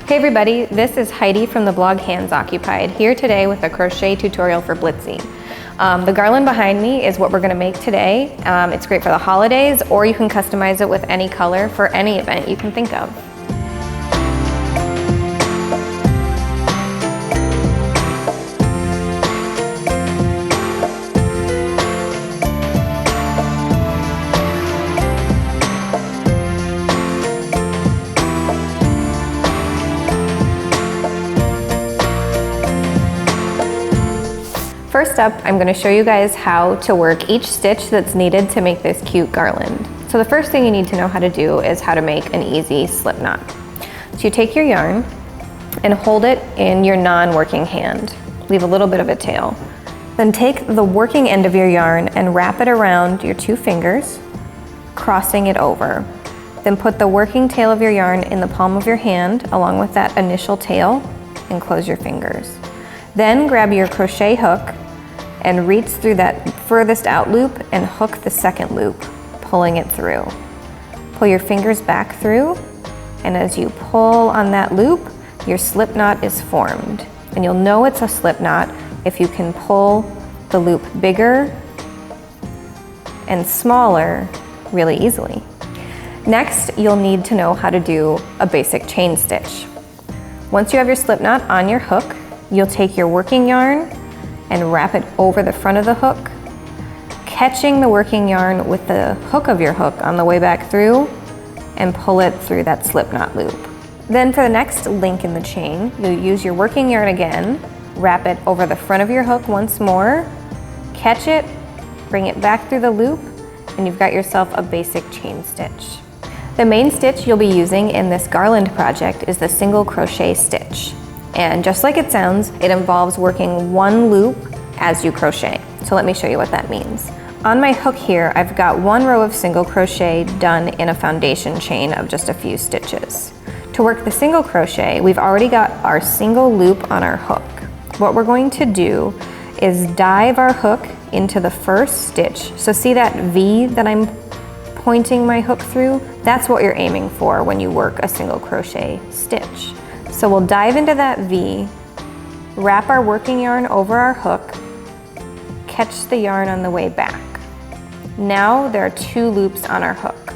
Hey everybody, this is Heidi from the blog Hands Occupied, here today with a crochet tutorial for Blitsy. The garland behind me is what we're going to make today. It's great for the holidays, or you can customize it with any color for any event you can think of. First up, I'm going to show you guys how to work each stitch that's needed to make this cute garland. So the first thing you need to know how to do is how to make an easy slip knot. So you take your yarn and hold it in your non-working hand. Leave a little bit of a tail. Then take the working end of your yarn and wrap it around your two fingers, crossing it over. Then put the working tail of your yarn in the palm of your hand along with that initial tail and close your fingers. Then grab your crochet hook and reach through that furthest out loop and hook the second loop, pulling it through. Pull your fingers back through, and as you pull on that loop, your slip knot is formed. And you'll know it's a slip knot if you can pull the loop bigger and smaller really easily. Next, you'll need to know how to do a basic chain stitch. Once you have your slip knot on your hook, you'll take your working yarn and wrap it over the front of the hook, catching the working yarn with the hook of your hook on the way back through, and pull it through that slip knot loop. Then for the next link in the chain, you'll use your working yarn again, wrap it over the front of your hook once more, catch it, bring it back through the loop, and you've got yourself a basic chain stitch. The main stitch you'll be using in this garland project is the single crochet stitch. And just like it sounds, it involves working one loop as you crochet. So let me show you what that means. On my hook here, I've got one row of single crochet done in a foundation chain of just a few stitches. To work the single crochet, we've already got our single loop on our hook. What we're going to do is dive our hook into the first stitch. So see that V that I'm pointing my hook through? That's what you're aiming for when you work a single crochet stitch. So we'll dive into that V, wrap our working yarn over our hook, catch the yarn on the way back. Now there are two loops on our hook.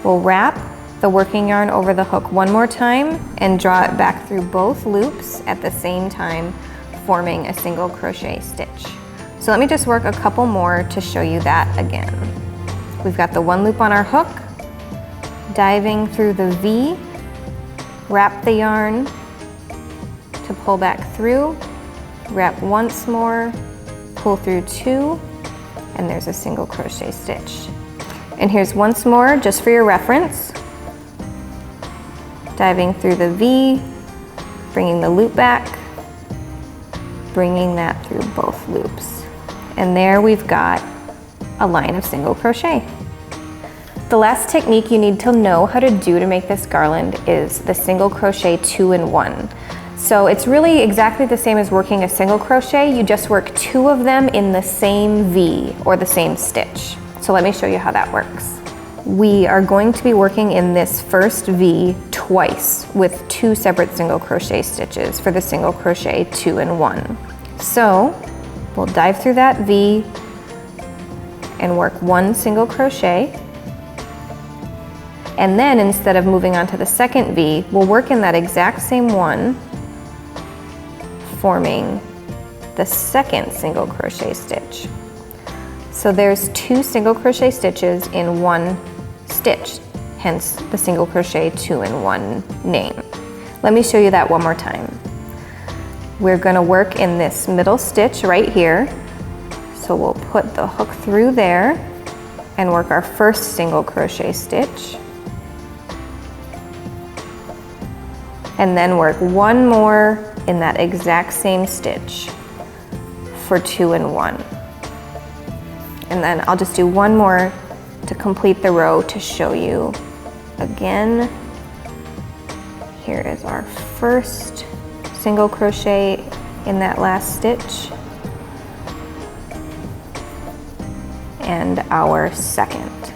We'll wrap the working yarn over the hook one more time and draw it back through both loops at the same time, forming a single crochet stitch. So let me just work a couple more to show you that again. We've got the one loop on our hook, diving through the V, wrap the yarn to pull back through, wrap once more, pull through two, and there's a single crochet stitch. And here's once more, just for your reference. Diving through the V, bringing the loop back, bringing that through both loops. And there we've got a line of single crochet. The last technique you need to know how to do to make this garland is the single crochet 2-in-1. So it's really exactly the same as working a single crochet, you just work two of them in the same V or the same stitch. So let me show you how that works. We are going to be working in this first V twice with two separate single crochet stitches for the single crochet 2-in-1. So we'll dive through that V and work one single crochet. And then instead of moving on to the second V, we'll work in that exact same one, forming the second single crochet stitch. So there's two single crochet stitches in one stitch, hence the single crochet 2-in-1 name. Let me show you that one more time. We're gonna work in this middle stitch right here. So we'll put the hook through there and work our first single crochet stitch. And then work one more in that exact same stitch for 2-in-1. And then I'll just do one more to complete the row to show you again. Here is our first single crochet in that last stitch and our second.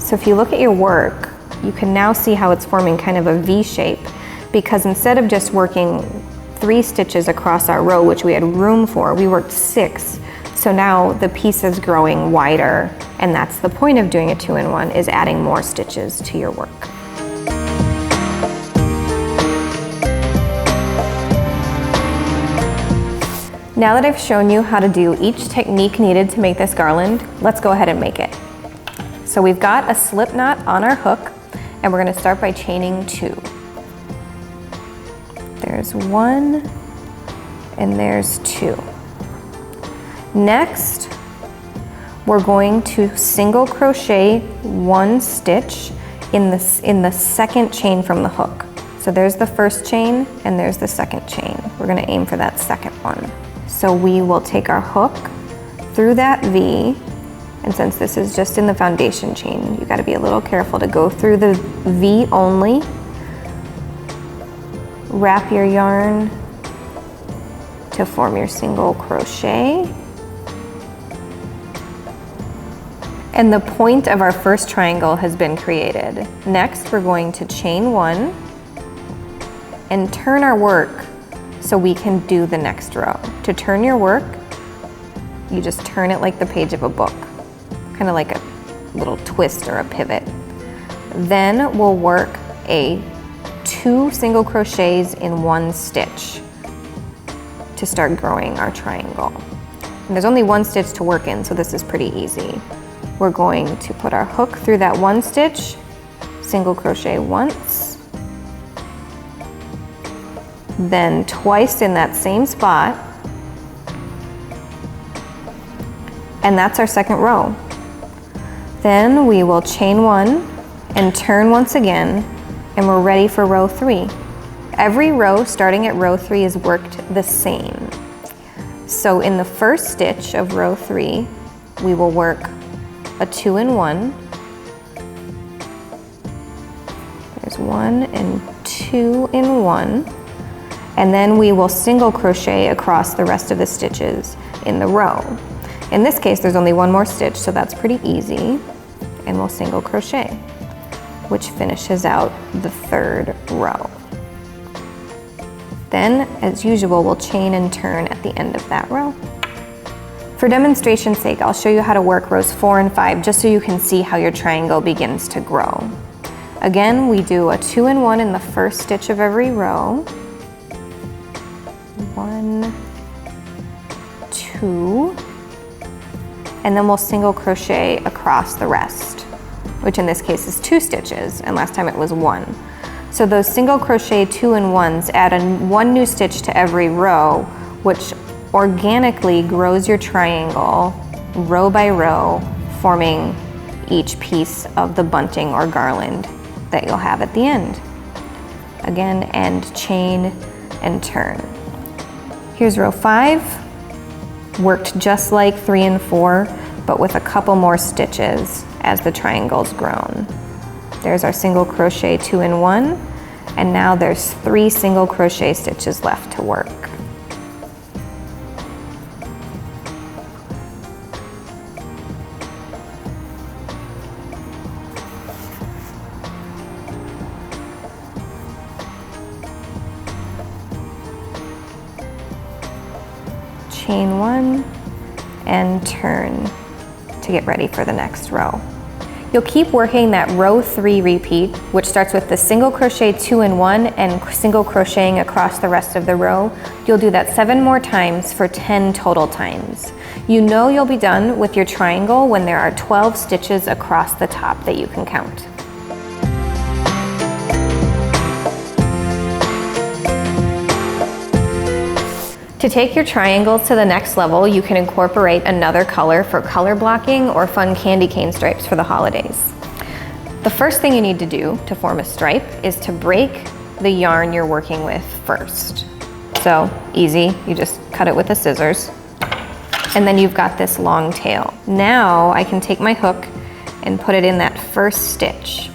So if you look at your work, you can now see how it's forming kind of a V shape, because instead of just working 3 stitches across our row, which we had room for, we worked 6. So now the piece is growing wider, and that's the point of doing a 2-in-1, is adding more stitches to your work. Now that I've shown you how to do each technique needed to make this garland, let's go ahead and make it. So we've got a slip knot on our hook, and we're gonna start by chaining 2. There's 1, and there's 2. Next, we're going to single crochet 1 stitch in the second chain from the hook. So there's the first chain, and there's the second chain. We're gonna aim for that second one. So we will take our hook through that V, and since this is just in the foundation chain, you gotta be a little careful to go through the V only. Wrap your yarn to form your single crochet. And the point of our first triangle has been created. Next, we're going to chain 1 and turn our work so we can do the next row. To turn your work, you just turn it like the page of a book, kind of like a little twist or a pivot. Then we'll work 2 single crochets in 1 stitch to start growing our triangle. And there's only 1 stitch to work in, so this is pretty easy. We're going to put our hook through that 1 stitch, single crochet once, then twice in that same spot, and that's our second row. Then we will chain 1 and turn once again, and we're ready for row 3. Every row starting at row 3 is worked the same. So in the first stitch of row 3, we will work a 2-in-1. There's 1 and 2-in-1. And then we will single crochet across the rest of the stitches in the row. In this case, there's only 1 more stitch, so that's pretty easy. And we'll single crochet, which finishes out the 3rd row. Then, as usual, we'll chain and turn at the end of that row. For demonstration's sake, I'll show you how to work rows 4 and 5, just so you can see how your triangle begins to grow. Again, we do a 2-in-1 in the first stitch of every row. 1, 2, and then we'll single crochet across the rest, which in this case is 2 stitches, and last time it was 1. So those single crochet 2-in-1s add 1 new stitch to every row, which organically grows your triangle row by row, forming each piece of the bunting or garland that you'll have at the end. Again, and chain and turn. Here's row 5, worked just like 3 and 4, but with a couple more stitches as the triangle's grown. There's our single crochet 2-in-1, and now there's 3 single crochet stitches left to work. Chain 1 and turn to get ready for the next row. You'll keep working that row 3 repeat, which starts with the single crochet 2-in-1 and single crocheting across the rest of the row. You'll do that 7 more times for 10 total times. You know you'll be done with your triangle when there are 12 stitches across the top that you can count. To take your triangles to the next level, you can incorporate another color for color blocking or fun candy cane stripes for the holidays. The first thing you need to do to form a stripe is to break the yarn you're working with first. So easy, you just cut it with the scissors, and then you've got this long tail. Now I can take my hook and put it in that first stitch.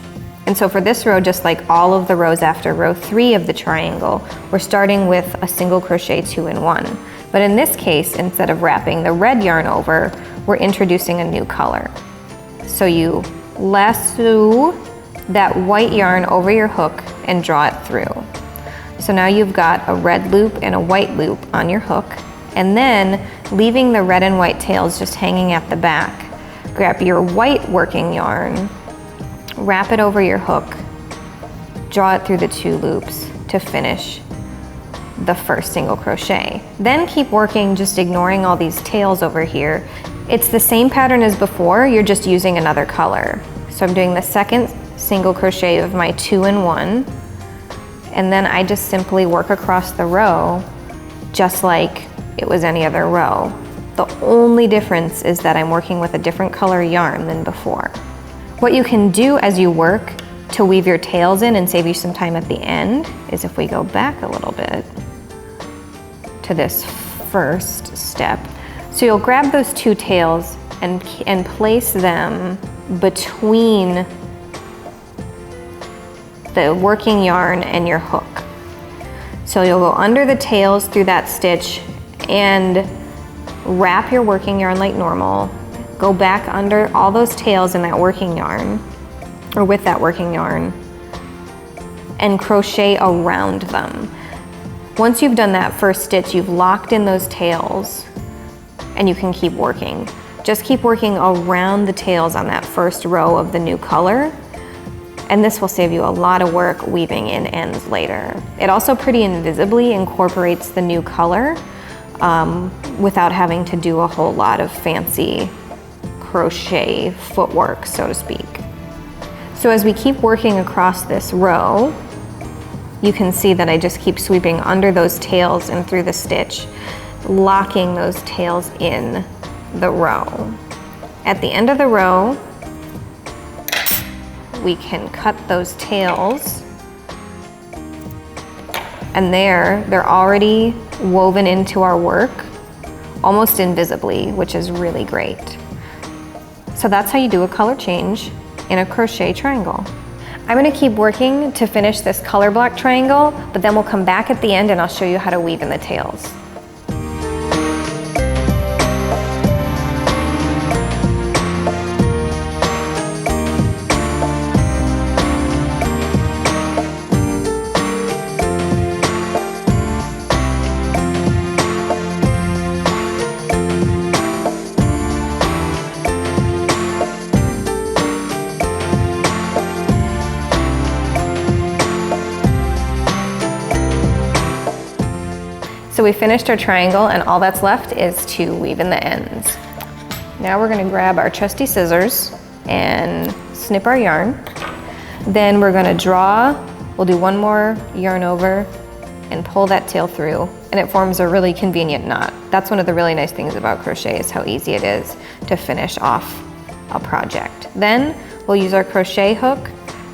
And so for this row, just like all of the rows after row 3 of the triangle, we're starting with a single crochet 2-in-1. But in this case, instead of wrapping the red yarn over, we're introducing a new color. So you lasso that white yarn over your hook and draw it through. So now you've got a red loop and a white loop on your hook, and then leaving the red and white tails just hanging at the back. Grab your white working yarn, wrap it over your hook, draw it through the 2 loops to finish the first single crochet. Then keep working, just ignoring all these tails over here. It's the same pattern as before, you're just using another color. So I'm doing the second single crochet of my 2-in-1, and then I just simply work across the row just like it was any other row. The only difference is that I'm working with a different color yarn than before. What you can do as you work to weave your tails in and save you some time at the end is if we go back a little bit to this first step. So you'll grab those 2 tails and place them between the working yarn and your hook. So you'll go under the tails through that stitch and wrap your working yarn like normal. Go back under all those tails in that working yarn, or with that working yarn, and crochet around them. Once you've done that first stitch, you've locked in those tails and you can keep working. Just keep working around the tails on that first row of the new color, and this will save you a lot of work weaving in ends later. It also pretty invisibly incorporates the new color without having to do a whole lot of fancy crochet footwork, so to speak. So as we keep working across this row, you can see that I just keep sweeping under those tails and through the stitch, locking those tails in the row. At the end of the row, we can cut those tails, and they're already woven into our work almost invisibly, which is really great. So that's how you do a color change in a crochet triangle. I'm going to keep working to finish this color block triangle, but then we'll come back at the end and I'll show you how to weave in the tails. So we finished our triangle and all that's left is to weave in the ends. Now we're going to grab our trusty scissors and snip our yarn. Then we're going to draw, we'll do one more yarn over and pull that tail through, and it forms a really convenient knot. That's one of the really nice things about crochet, is how easy it is to finish off a project. Then we'll use our crochet hook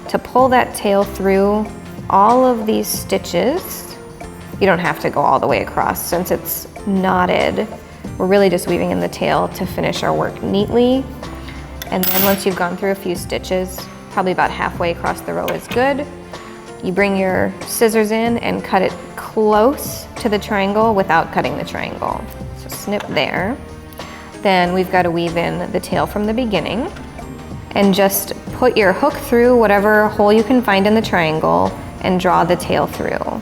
to pull that tail through all of these stitches. You don't have to go all the way across since it's knotted. We're really just weaving in the tail to finish our work neatly. And then once you've gone through a few stitches, probably about halfway across the row is good, you bring your scissors in and cut it close to the triangle without cutting the triangle. So snip there. Then we've got to weave in the tail from the beginning and just put your hook through whatever hole you can find in the triangle and draw the tail through.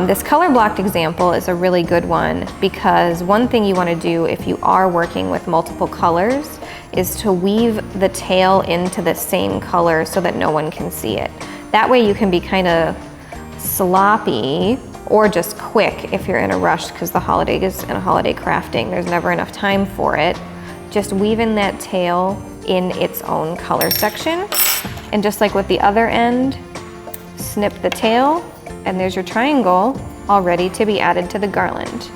This color blocked example is a really good one because one thing you want to do if you are working with multiple colors is to weave the tail into the same color so that no one can see it. That way you can be kind of sloppy or just quick if you're in a rush, because the holidays and holiday crafting, there's never enough time for it. Just weave in that tail in its own color section. And just like with the other end, snip the tail, and there's your triangle all ready to be added to the garland.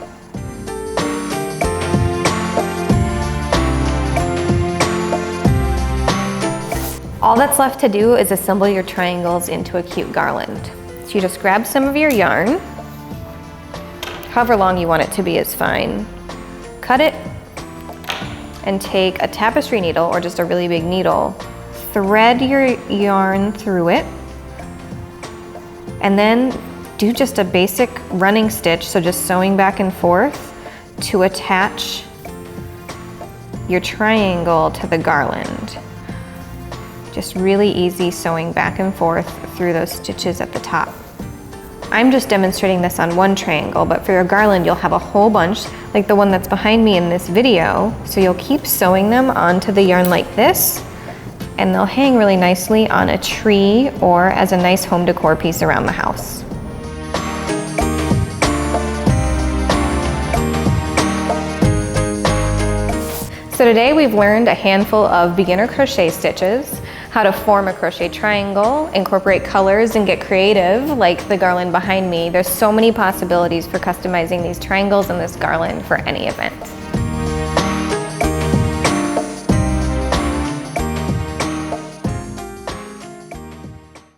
All that's left to do is assemble your triangles into a cute garland. So you just grab some of your yarn, however long you want it to be is fine, cut it, and take a tapestry needle or just a really big needle, thread your yarn through it, and then do just a basic running stitch, so just sewing back and forth to attach your triangle to the garland. Just really easy sewing back and forth through those stitches at the top. I'm just demonstrating this on one triangle, but for your garland, you'll have a whole bunch, like the one that's behind me in this video. So you'll keep sewing them onto the yarn like this, and they'll hang really nicely on a tree or as a nice home decor piece around the house. So today we've learned a handful of beginner crochet stitches, how to form a crochet triangle, incorporate colors, and get creative like the garland behind me. There's so many possibilities for customizing these triangles and this garland for any event.